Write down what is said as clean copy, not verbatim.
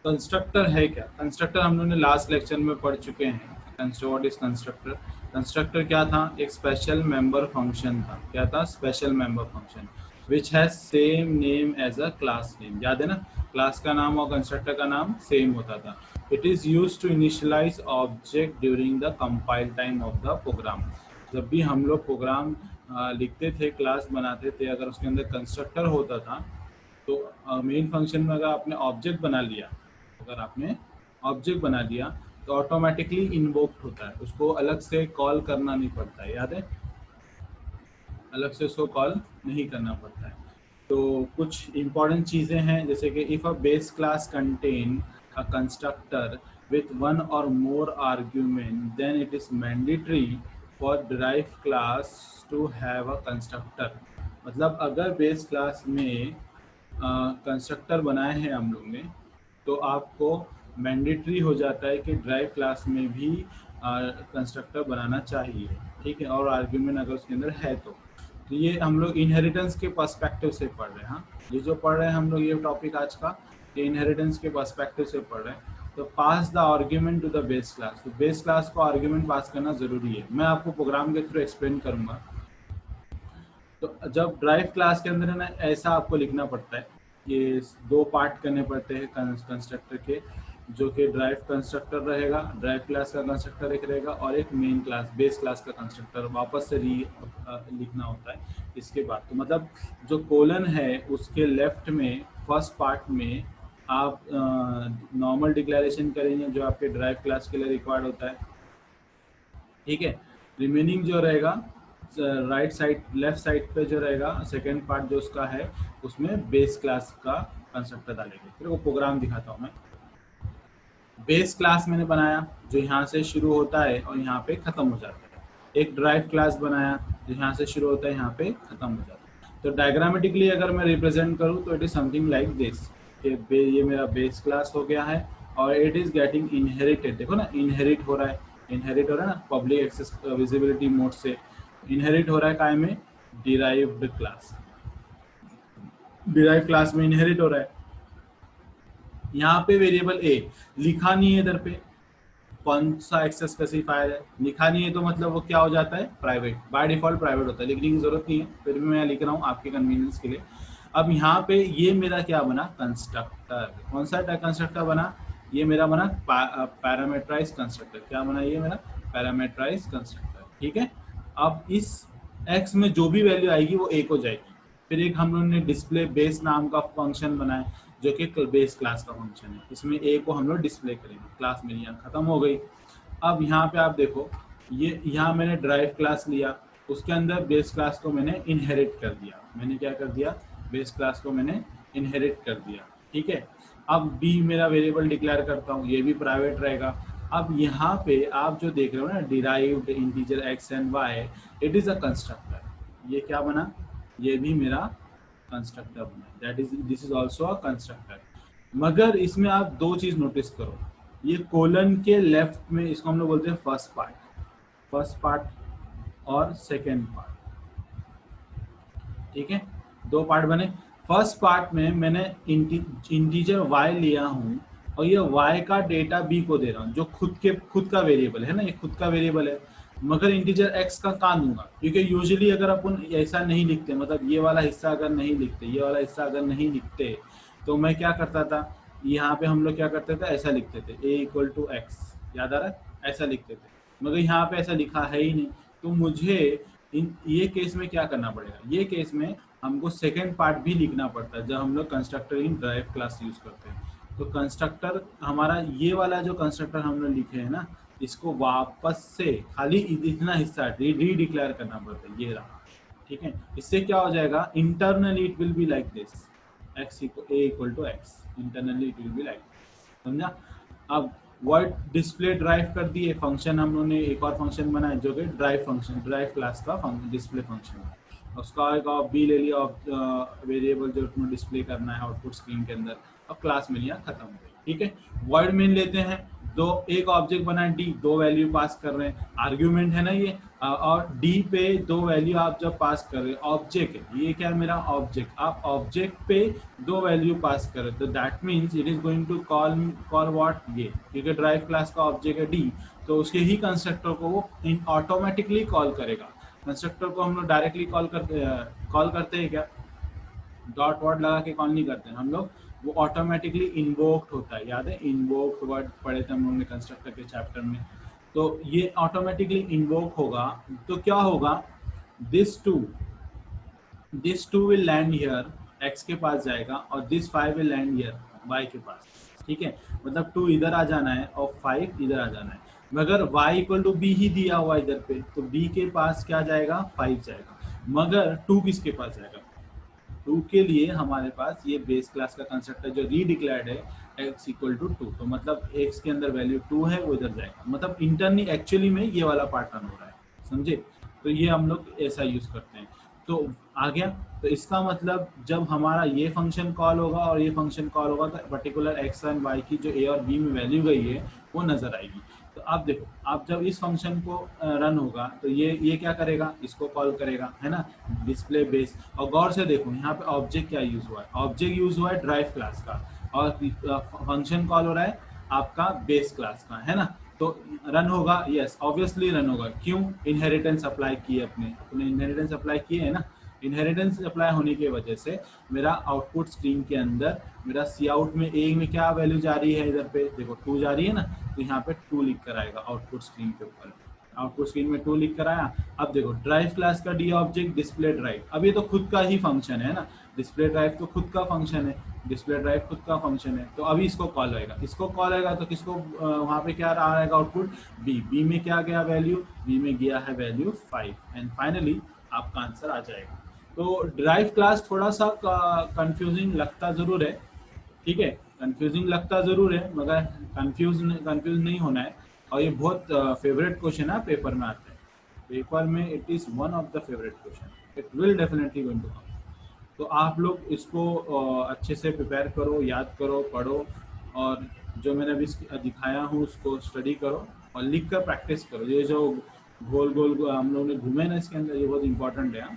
Constructor है क्या? Constructor हम लोगों ने लास्ट लेक्चर में पढ़ चुके हैं। What is constructor? कंस्ट्रक्टर क्या था? एक स्पेशल मेंबर फंक्शन था। क्या था? Special member function which has same name as a class name. याद है ना? क्लास का नाम और कंस्ट्रक्टर का नाम सेम होता था। It is use to initialize object during the compile time of the program. जब भी हम लोग प्रोग्राम लिखते थे, क्लास बनाते थे, अगर उसके अंदर कंस्ट्रक्टर होता था तो मेन फंक्शन में अगर आपने ऑब्जेक्ट बना लिया तो ऑटोमेटिकली इन्वोक्ड होता है, उसको अलग से कॉल करना नहीं पड़ता है। याद है? अलग से उसको कॉल नहीं करना पड़ता है। तो कुछ इंपॉर्टेंट चीज़ें हैं, जैसे कि if a base class contain a constructor with one or more argument then it is mandatory for derived class to have a constructor। मतलब अगर बेस क्लास में कंस्ट्रक्टर बनाए हैं हम लोग ने, तो आपको मैंडेटरी हो जाता है कि ड्राइव क्लास में भी कंस्ट्रक्टर बनाना चाहिए। ठीक है? और आर्ग्यूमेंट अगर उसके अंदर है तो ये हम लोग इनहेरिटेंस के पर्सपेक्टिव से पढ़ रहे हैं। हाँ, ये जो पढ़ रहे हैं हम लोग, ये टॉपिक आज का, ये इनहेरिटेंस के पर्सपेक्टिव से पढ़ रहे हैं। तो pass the argument to the base class, तो बेस क्लास को आर्ग्यूमेंट पास करना जरूरी है। मैं आपको प्रोग्राम के थ्रू एक्सप्लेन करूंगा। तो जब ड्राइव क्लास के अंदर है ना, ऐसा आपको लिखना पड़ता है। ये दो पार्ट करने पड़ते हैं कंस्ट्रक्टर के, जो कि ड्राइव कंस्ट्रक्टर रहेगा, ड्राइव क्लास का कंस्ट्रक्टर एक रहेगा, और एक मेन क्लास बेस क्लास का कंस्ट्रक्टर वापस से लिखना होता है इसके बाद। तो मतलब जो कोलन है उसके लेफ्ट में फर्स्ट पार्ट में आप नॉर्मल डिक्लेरेशन करेंगे जो आपके ड्राइव क्लास के लिए रिक्वायर्ड होता है। ठीक है? रिमेनिंग जो रहेगा राइट साइड, लेफ्ट साइड पे जो रहेगा सेकेंड पार्ट जो उसका है, उसमें बेस क्लास का कंस्ट्रक्टर डालेंगे। फिर वो प्रोग्राम दिखाता हूँ मैं। बेस क्लास मैंने बनाया जो यहाँ से शुरू होता है और यहाँ पे खत्म हो जाता है। एक ड्राइव क्लास बनाया जो यहाँ से शुरू होता है, यहाँ पे खत्म हो जाता है। तो डायग्रामेटिकली अगर मैं रिप्रेजेंट करूँ तो it is something like this, ये मेरा बेस क्लास हो गया है और इट इज गेटिंग इनहेरिटेड। देखो ना, इनहेरिट हो रहा है, इनहेरिट हो रहा है ना, पब्लिक एक्सेस विजिबिलिटी मोड से इनहेरिट हो रहा है काय में, डिराइव्ड क्लास, डिराइव क्लास में इनहेरिट हो रहा है। यहाँ पे वेरिएबल ए लिखा नहीं है, इधर पे कौन सा एक्सेस स्पेसिफायर है, लिखा नहीं है, तो मतलब वो क्या हो जाता है, प्राइवेट, बाय डिफॉल्ट प्राइवेट होता है, लिखने की जरूरत नहीं है, फिर भी मैं लिख रहा हूँ आपके कन्वीनियंस के लिए। अब यहाँ पे ये मेरा क्या बना, कंस्ट्रक्टर। कौन सा कंस्ट्रक्टर बना? ये मेरा बना पैरामीटराइज कंस्ट्रक्टर। क्या बना ये मेरा? Parameterize constructor. ठीक है? अब इस एक्स में जो भी वैल्यू आएगी वो एक हो जाएगी। फिर एक हम लोगों ने डिस्प्ले बेस नाम का फंक्शन बनाया जो कि बेस क्लास का फंक्शन है, इसमें ए को हम लोग डिस्प्ले करेंगे। क्लास मेरी यहाँ खत्म हो गई। अब यहाँ पे आप देखो, ये यहाँ मैंने ड्राइव क्लास लिया, उसके अंदर बेस क्लास को मैंने इनहेरिट कर दिया। मैंने क्या कर दिया? बेस क्लास को मैंने इनहेरिट कर दिया। ठीक है? अब बी मेरा वेरिएबल डिक्लेयर करता हूँ, ये भी प्राइवेट रहेगा। अब यहाँ पे आप जो देख रहे हो ना, derived integer X and Y, it is a constructor. ये क्या बना? ये भी मेरा कंस्ट्रक्टर बना, that is this is also a constructor. मगर इसमें आप दो चीज नोटिस करो, ये कोलन के लेफ्ट में इसको हम लोग बोलते हैं फर्स्ट पार्ट और सेकेंड पार्ट। ठीक है? दो पार्ट बने। फर्स्ट पार्ट में मैंने इंटीजर y लिया हूँ और ये y का डेटा b को दे रहा हूँ, जो खुद का वेरिएबल है ना, ये खुद का वेरिएबल है। मगर इंटीजर x का कहाँ दूंगा? क्योंकि यूजुअली अगर अपन ऐसा नहीं लिखते, मतलब ये वाला हिस्सा अगर नहीं लिखते, ये वाला हिस्सा अगर नहीं लिखते, तो मैं क्या करता था, यहाँ पे हम लोग क्या करते थे, ऐसा लिखते थे a इक्वल टू एक्स। याद आ रहा है? ऐसा लिखते थे, मगर यहाँ पे ऐसा लिखा है ही नहीं। तो मुझे ये केस में क्या करना पड़ेगा? ये केस में हमको सेकेंड पार्ट भी लिखना पड़ता है जब हम लोग constructor in drive class use करते हैं। तो कंस्ट्रक्टर हमारा ये वाला जो कंस्ट्रक्टर हम लोग लिखे हैं ना, इसको वापस से खाली इतना हिस्सा री डिक्लेयर करना पड़ता है। ये रहा। ठीक है? इससे क्या हो जाएगा, internally it will be like this, X equal to X, internally it will be like, समझा? अब वर्ड डिस्प्ले ड्राइव कर दिए, फंक्शन हम लोगों ने एक और फंक्शन बनाया जो कि ड्राइव फंक्शन, ड्राइव क्लास का डिस्प्ले फंक्शन है। उसका एक ऑफ बी ले लिया, वेरिएबल जो उसमें डिस्प्ले करना है आउटपुट स्क्रीन के अंदर। अब क्लास में लिया, खत्म हो गई। ठीक है? वर्ड मेन लेते हैं, दो एक ऑब्जेक्ट बना है डी, दो वैल्यू पास कर रहे हैं, आर्ग्यूमेंट है ना ये, और डी पे दो वैल्यू आप जब पास कर रहे हैं, ऑब्जेक्ट है ये, क्या है मेरा ऑब्जेक्ट, आप ऑब्जेक्ट पे दो वैल्यू पास कर रहे हैं, तो that means it is going to call what ये, क्योंकि ड्राइव क्लास का ऑब्जेक्ट है डी, तो उसके ही कंस्ट्रक्टर को वो ऑटोमेटिकली कॉल करेगा। कंस्ट्रक्टर को हम लोग डायरेक्टली कॉल करते हैं क्या, डॉट वर्ड लगा के कॉल नहीं करते हैं हम लोग, वो ऑटोमेटिकली इन्वोक्ड होता है, याद है इन्वोक्ड वर्ड पढ़े थे हम लोगों ने कंस्ट्रक्टर के चैप्टर में, तो ये ऑटोमेटिकली इन्वोक होगा, तो क्या होगा, this two will land here, X के पास जाएगा, और this 5 will land here, Y के पास, ठीक है, मतलब 2 इधर आ जाना है और 5 इधर आ जाना है, मगर y इक्वल टू बी ही दिया हुआ इधर पे, तो b के पास क्या जाएगा, 5 जाएगा, मगर 2 किसके पास जाएगा, 2 के लिए हमारे पास ये बेस क्लास का कंस्ट्रक्टर जो रीडिक्लेयर्ड है x इक्वल टू 2, तो मतलब x के अंदर वैल्यू 2 है, वो इधर जाएगा, मतलब इंटरनली एक्चुअली में ये वाला पार्ट रन हो रहा है, समझे, तो ये हम लोग ऐसा यूज करते हैं। तो आ गया, तो इसका मतलब जब हमारा ये फंक्शन कॉल होगा और ये फंक्शन कॉल होगा, तो पर्टिकुलर x एंड y की जो a और b में वैल्यू गई है वो नजर आएगी। तो आप देखो, आप जब इस फंक्शन को रन होगा तो ये क्या करेगा, इसको कॉल करेगा, है ना, डिस्प्ले बेस, और गौर से देखो यहाँ पे ऑब्जेक्ट क्या यूज हुआ है, ऑब्जेक्ट यूज हुआ है ड्राइव क्लास का, और फंक्शन कॉल हो रहा है आपका बेस क्लास का, है ना, तो रन होगा, यस ऑब्वियसली रन होगा, क्यों, इनहेरिटेंस अप्लाई किए, अपने इनहेरिटेंस अप्लाई किए है ना, इनहेरिटेंस अप्लाई होने की वजह से मेरा आउटपुट स्क्रीन के अंदर मेरा सी आउट में ए में क्या वैल्यू जा रही है, इधर पे देखो 2 जा रही है ना, तो यहाँ पे 2 लिख कर आएगा आउटपुट स्क्रीन के ऊपर, आउटपुट स्क्रीन में 2 लिख कर आया। अब देखो ड्राइव क्लास का डी ऑब्जेक्ट डिस्प्ले ड्राइव, अब ये तो खुद का ही फंक्शन है ना, डिस्प्ले ड्राइव तो खुद का फंक्शन है, डिस्प्ले ड्राइव खुद का फंक्शन है, तो अभी इसको कॉल आएगा, इसको कॉल आएगा तो किसको वहाँ पे क्या आएगा आउटपुट, बी में क्या गया वैल्यू, बी में गया है वैल्यू 5, एंड फाइनली आपका आंसर आ जाएगा। तो ड्राइव क्लास थोड़ा सा कंफ्यूजिंग लगता ज़रूर है, ठीक है, कंफ्यूजिंग लगता ज़रूर है, मगर कंफ्यूज नहीं होना है, और ये बहुत फेवरेट क्वेश्चन है पेपर में आता है, पेपर में it is one of the favourite question, it will definitely going to come. तो आप लोग इसको अच्छे से प्रिपेयर करो, याद करो, पढ़ो, और जो मैंने अभी दिखाया हूँ उसको स्टडी करो और लिख कर प्रैक्टिस करो, ये जो गोल गोल हम लोगों ने घूमे ना इसके अंदर, ये बहुत इंपॉर्टेंट है।